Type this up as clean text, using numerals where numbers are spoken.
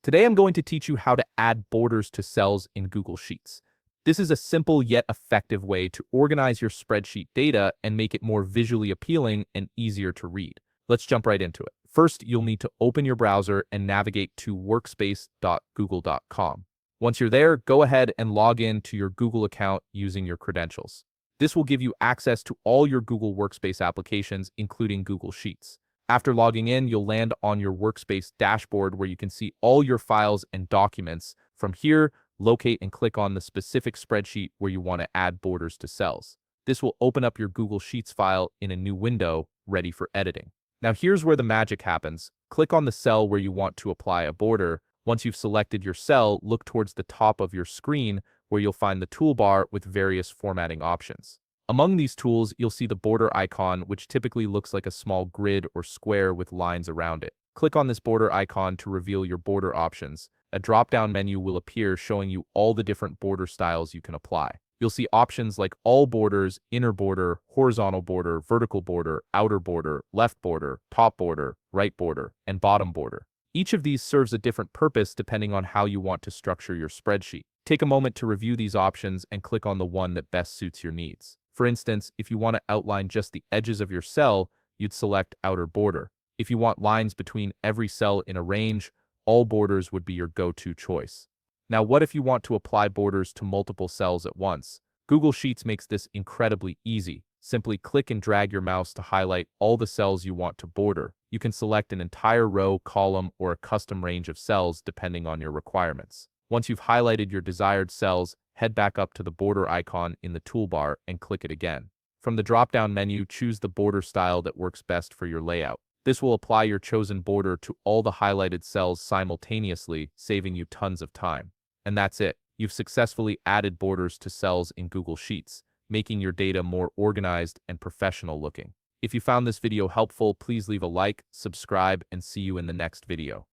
Today I'm going to teach you how to add borders to cells in Google Sheets. This is a simple yet effective way to organize your spreadsheet data and make it more visually appealing and easier to read. Let's jump right into it. First, you'll need to open your browser and navigate to workspace.google.com. Once you're there, go ahead and log in to your Google account using your credentials. This will give you access to all your Google Workspace applications, including Google Sheets. After logging in, you'll land on your Workspace dashboard where you can see all your files and documents. From here, locate and click on the specific spreadsheet where you want to add borders to cells. This will open up your Google Sheets file in a new window, ready for editing. Now here's where the magic happens. Click on the cell where you want to apply a border. Once you've selected your cell, look towards the top of your screen where you'll find the toolbar with various formatting options. Among these tools, you'll see the border icon, which typically looks like a small grid or square with lines around it. Click on this border icon to reveal your border options. A drop-down menu will appear showing you all the different border styles you can apply. You'll see options like all borders, inner border, horizontal border, vertical border, outer border, left border, top border, right border, and bottom border. Each of these serves a different purpose depending on how you want to structure your spreadsheet. Take a moment to review these options and click on the one that best suits your needs. For instance, if you want to outline just the edges of your cell, you'd select outer border. If you want lines between every cell in a range, all borders would be your go-to choice. Now, what if you want to apply borders to multiple cells at once? Google Sheets makes this incredibly easy. Simply click and drag your mouse to highlight all the cells you want to border. You can select an entire row, column, or a custom range of cells depending on your requirements. Once you've highlighted your desired cells, head back up to the border icon in the toolbar and click it again. From the drop-down menu, choose the border style that works best for your layout. This will apply your chosen border to all the highlighted cells simultaneously, saving you tons of time. And that's it. You've successfully added borders to cells in Google Sheets, making your data more organized and professional looking. If you found this video helpful, please leave a like, subscribe, and see you in the next video.